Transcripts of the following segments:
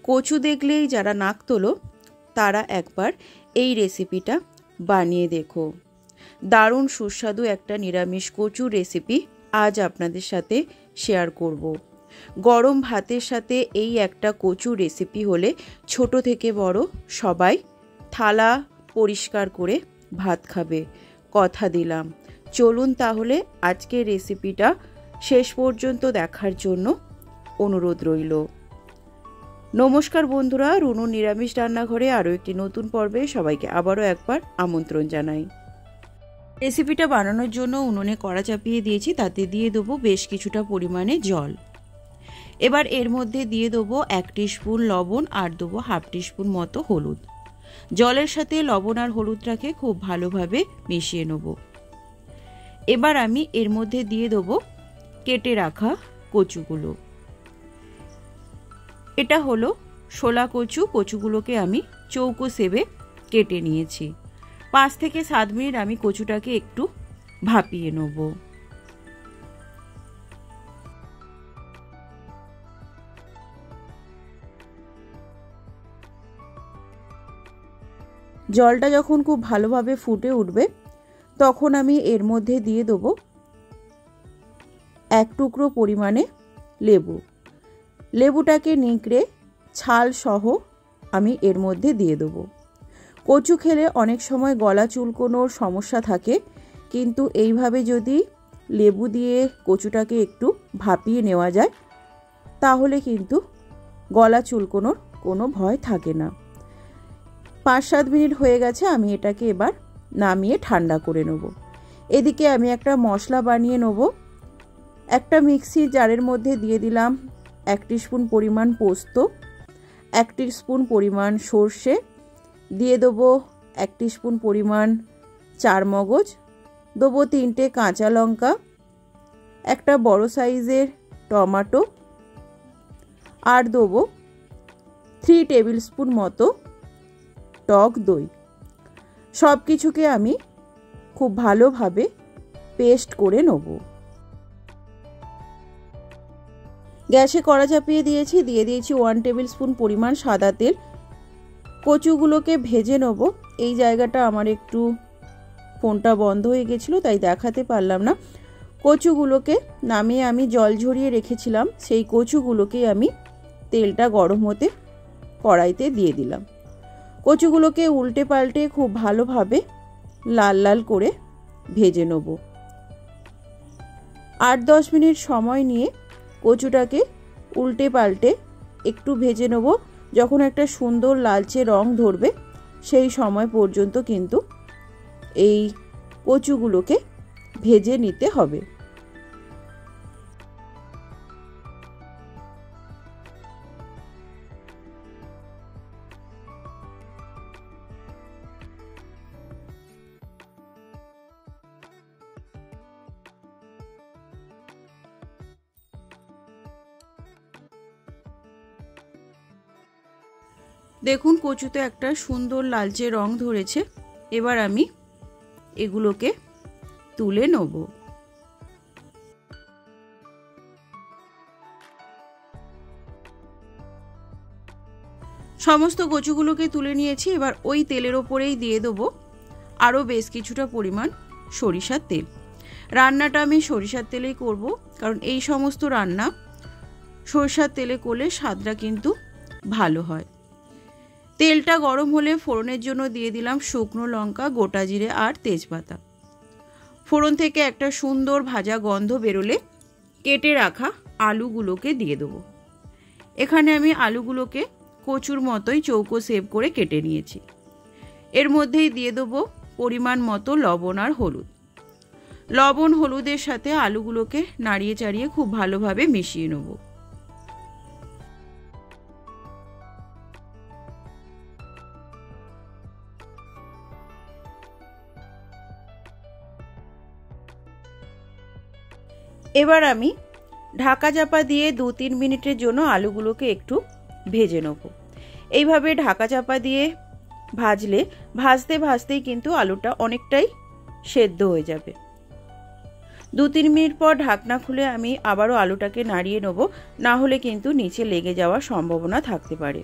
কচু দেখলেই যারা নাক তোলো তারা একবার এই রেসিপিটা বানিয়ে দেখো। দারুণ সুস্বাদু একটা নিরামিষ কচুর রেসিপি আজ আপনাদের সাথে শেয়ার করব। গরম ভাতের সাথে এই একটা কচুর রেসিপি হলে ছোট থেকে বড় সবাই থালা পরিষ্কার করে ভাত খাবে, কথা দিলাম। চলুন তাহলে আজকের রেসিপিটা শেষ পর্যন্ত দেখার জন্য অনুরোধ রইল। নমস্কার বন্ধুরা, রুনুর নিরামিষ রান্নাঘরে আরও একটি নতুন পর্বে সবাইকে আবারও একবার আমন্ত্রণ জানাই। রেসিপিটা বানানোর জন্য উনুনে কড়া চাপিয়ে দিয়েছি, তাতে দিয়ে দেবো বেশ কিছুটা পরিমাণে জল। এবার এর মধ্যে দিয়ে দেবো 1 টিস্পুন লবণ আর দেবো 1/2 টিস্পুন মতো হলুদ। জলের সাথে লবণ আর হলুদটাকে খুব ভালোভাবে মিশিয়ে নেব। এবার আমি এর মধ্যে দিয়ে দেবো কেটে রাখা কচুগুলো। এটা হলো শোলা কচু। কচুগুলোকে আমি চৌকো শেপে কেটে নিয়েছি। 5 থেকে 7 মিনিট আমি কচুটাকে একটু ভাপিয়ে নেব। জলটা যখন খুব ভালোভাবে ফুটে উঠবে তখন আমি এর মধ্যে দিয়ে দেবো 1 টুকরো পরিমাণে লেবু। লেবুটাকে নিংড়ে ছাল সহ আমি এর মধ্যে দিয়ে দেবো। কচু খেলে অনেক সময় গলা চুলকোনোর সমস্যা থাকে, কিন্তু এইভাবে যদি লেবু দিয়ে কচুটাকে একটু ভাপিয়ে নেওয়া যায় তাহলে কিন্তু গলা চুলকোনোর কোনো ভয় থাকে না। 5-7 মিনিট হয়ে গেছে, আমি এটাকে এবার নামিয়ে ঠান্ডা করে নেব। এদিকে আমি একটা মশলা বানিয়ে নেব। একটা মিক্সির জারের মধ্যে দিয়ে দিলাম 1 টিস্পুন পরিমাণ পোস্ত, 1 টিস্পুন পরিমাণ সর্ষে, দিয়ে দেবো 1 টিস্পুন পরিমাণ চারমগজ, দেবো 3টে কাঁচা লঙ্কা, একটা বড় সাইজের টমেটো, আর দেবো 3 টেবিল স্পুন মতো টক দই। সব কিছুকে আমি খুব ভালোভাবে পেস্ট করে নেব। গ্যাসে কড়া চাপিয়ে দিয়েছি, দিয়ে দিয়েছি 1 টেবিল স্পুন পরিমাণ সাদা তেল। কচুগুলোকে ভেজে নেব। এই জায়গাটা আমার একটু ফোনটা বন্ধ হয়ে গেছিলো, তাই দেখাতে পারলাম না। কচুগুলোকে নামিয়ে আমি জল ঝরিয়ে রেখেছিলাম, সেই কচুগুলোকে আমি তেলটা গরম হতে কড়াইতে দিয়ে দিলাম। কচুগুলোকে উল্টে পাল্টে খুব ভালোভাবে লাল লাল করে ভেজে নেব। 8-10 মিনিট সময় নিয়ে কচুটাকে উল্টে পাল্টে একটু ভেজে নেব। যখন একটা সুন্দর লালচে রং ধরবে সেই সময় পর্যন্ত কিন্তু এই কচুগুলোকে ভেজে নিতে হবে। দেখুন কচুতে একটা সুন্দর লালচে রং ধরেছে। এবার আমি এগুলোকে তুলে নেব। সমস্ত কচুগুলোকে তুলে নিয়েছি। এবার ওই তেলের ওপরেই দিয়ে দেবো আরও বেশ কিছুটা পরিমাণ সরিষার তেল। রান্নাটা আমি সরিষার তেলেই করব, কারণ এই সমস্ত রান্না সরিষার তেলে করলে স্বাদটা কিন্তু ভালো হয়। তেলটা গরম হলে ফোড়নের জন্য দিয়ে দিলাম শুকনো লঙ্কা, গোটা জিরে আর তেজপাতা। ফোড়ন থেকে একটা সুন্দর ভাজা গন্ধ বেরোলে কেটে রাখা আলুগুলোকে দিয়ে দেবো। এখানে আমি আলুগুলোকে কচুর মতোই চৌকো শেপ করে কেটে নিয়েছি। এর মধ্যেই দিয়ে দেবো পরিমাণ মতো লবণ আর হলুদ। লবণ হলুদের সাথে আলুগুলোকে নাড়িয়ে চাড়িয়ে খুব ভালোভাবে মিশিয়ে নেব। এবার আমি ঢাকা চাপা দিয়ে 2-3 মিনিটের জন্য আলুগুলোকে একটু ভেজে নেব। এইভাবে ঢাকা চাপা দিয়ে ভাজলে ভাজতে ভাজতেই কিন্তু আলুটা অনেকটাই সেদ্ধ হয়ে যাবে। 2-3 মিনিট পর ঢাকনা খুলে আমি আবারও আলুটাকে নাড়িয়ে নেব, না হলে কিন্তু নিচে লেগে যাওয়ার সম্ভাবনা থাকতে পারে।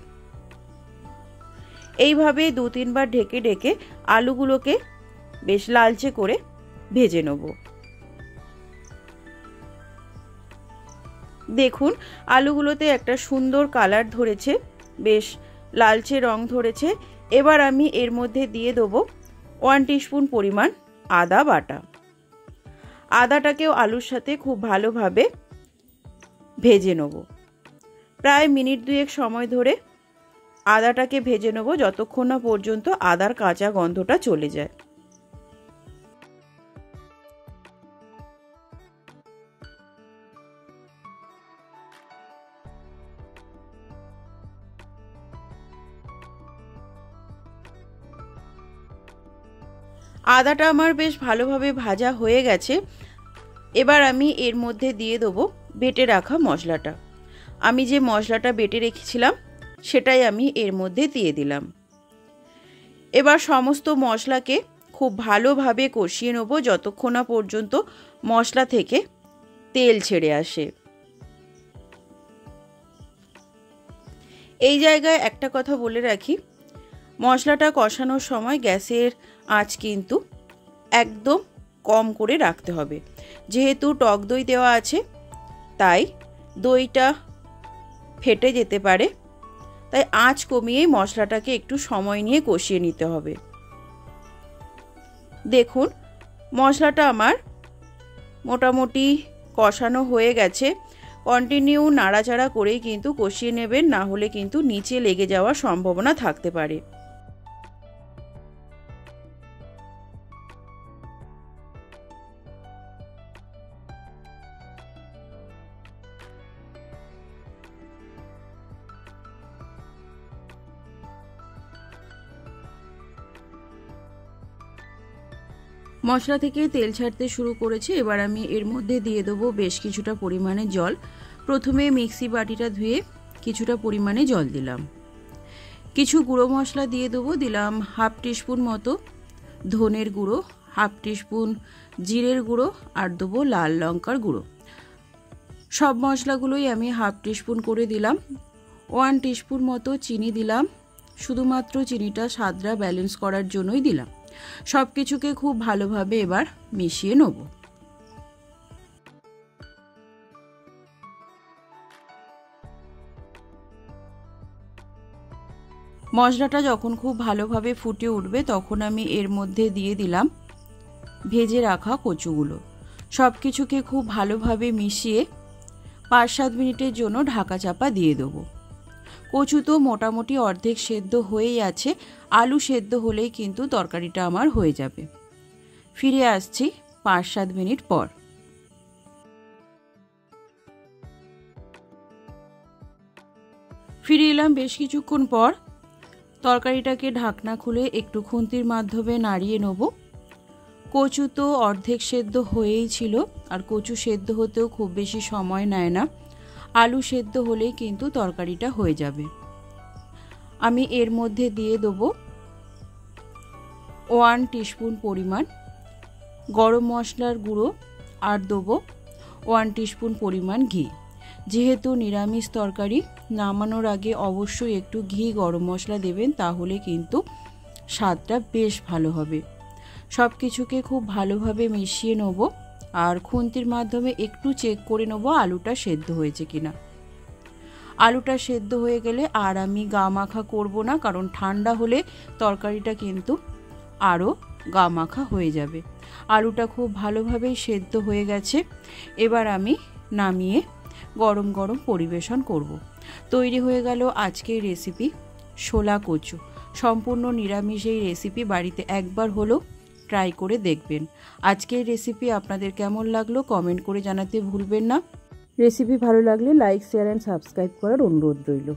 এইভাবে 2-3 বার ঢেকে ঢেকে আলুগুলোকে বেশ লালচে করে ভেজে নেব। দেখুন আলুগুলোতে একটা সুন্দর কালার ধরেছে, বেশ লালচে রং ধরেছে। এবার আমি এর মধ্যে দিয়ে দেবো 1 টিস্পুন পরিমাণ আদা বাটা। আদাটাকেও আলুর সাথে খুব ভালোভাবে ভেজে নেব। প্রায় মিনিট 2 সময় ধরে আদাটাকে ভেজে নেব, যতক্ষণ না পর্যন্ত আদার কাঁচা গন্ধটা চলে যায়। আদাটা আমার বেশ ভালোভাবে ভাজা হয়ে গেছে। এবার আমি এর মধ্যে দিয়ে দেবো বেটে রাখা মশলাটা। আমি যে মশলাটা বেটে রেখেছিলাম সেটাই আমি এর মধ্যে দিয়ে দিলাম। এবার সমস্ত মশলাকে খুব ভালোভাবে কষিয়ে নেব, যতক্ষণ না পর্যন্ত মশলা থেকে তেল ছেড়ে আসে। এই জায়গায় একটা কথা বলে রাখি, মশলাটা কষানোর সময় গ্যাসের আঁচ কিন্তু একদম কম করে রাখতে হবে। যেহেতু টক দই দেওয়া আছে তাই দইটা ফেটে যেতে পারে, তাই আঁচ কমিয়ে মশলাটাকে একটু সময় নিয়ে কষিয়ে নিতে হবে। দেখুন মশলাটা আমার মোটামুটি কষানো হয়ে গেছে। কন্টিনিউ নাড়াচাড়া করেই কিন্তু কষিয়ে নেবেন, না হলে কিন্তু নিচে লেগে যাওয়ার সম্ভাবনা থাকতে পারে। মশলা থেকে তেল ছাড়তে শুরু করেছে। এবার আমি এর মধ্যে দিয়ে দেবো বেশ কিছুটা পরিমাণে জল। প্রথমে মিক্সি বাটিটা ধুয়ে কিছুটা পরিমাণে জল দিলাম। কিছু গুঁড়ো মশলা দিয়ে দেবো। দিলাম 1/2 টিস্পুন মতো ধনের গুঁড়ো, 1/2 টিস্পুন জিরের গুঁড়ো, আর দেবো লাল লঙ্কার গুঁড়ো। সব মশলাগুলোই আমি 1/2 টিস্পুন করে দিলাম। 1 টিস্পুন মতো চিনি দিলাম, শুধুমাত্র চিনিটা স্বাদটা ব্যালেন্স করার জন্যই দিলাম। সব কিছুকে খুব ভালোভাবে এবার মিশিয়ে নেব। মশলাটা যখন খুব ভালোভাবে ফুটে উঠবে তখন আমি এর মধ্যে দিয়ে দিলাম ভেজে রাখা কচুগুলো। সব কিছুকে খুব ভালোভাবে মিশিয়ে 5-7 মিনিটের জন্য ঢাকা চাপা দিয়ে দেবো। কচু তো মোটামুটি অর্ধেক সেদ্ধ হয়েই আছে, আলু সেদ্ধ হলেই কিন্তু তরকারিটা আমার হয়ে যাবে। ফিরে আসছি 5-7 মিনিট পর। ফিরে এলাম বেশ কিছুক্ষণ পর। তরকারিটাকে ঢাকনা খুলে একটু খুন্তির মাধ্যমে নাড়িয়ে নেব। কচু তো অর্ধেক সেদ্ধ হয়েই ছিল, আর কচু সেদ্ধ হতেও খুব বেশি সময় নেয় না। আলু সেদ্ধ হলেই কিন্তু তরকারিটা হয়ে যাবে। আমি এর মধ্যে দিয়ে দেবো 1 টিস্পুন পরিমাণ গরম মশলার গুঁড়ো, আর দেবো 1 টিস্পুন পরিমাণ ঘি। যেহেতু নিরামিষ তরকারি, নামানোর আগে অবশ্যই একটু ঘি গরম মশলা দেবেন, তাহলে কিন্তু স্বাদটা বেশ ভালো হবে। সব কিছুকে খুব ভালোভাবে মিশিয়ে নেব, আর খুন্তির মাধ্যমে একটু চেক করে নেব আলুটা সেদ্ধ হয়েছে কিনা। আলুটা সেদ্ধ হয়ে গেলে আর আমি গা মাখা করব না, কারণ ঠান্ডা হলে তরকারিটা কিন্তু আরও গা মাখা হয়ে যাবে। আলুটা খুব ভালোভাবেই সেদ্ধ হয়ে গেছে। এবার আমি নামিয়ে গরম গরম পরিবেশন করব। তৈরি হয়ে গেল আজকের রেসিপি শোলা কচু। সম্পূর্ণ নিরামিষ এই রেসিপি বাড়িতে একবার হলেও ট্রাই করে দেখবেন। আজকের রেসিপি আপনাদের কেমন লাগলো কমেন্ট করে জানাতে ভুলবেন না। রেসিপি ভালো লাগলে লাইক, শেয়ার অ্যান্ড সাবস্ক্রাইব করার অনুরোধ রইল।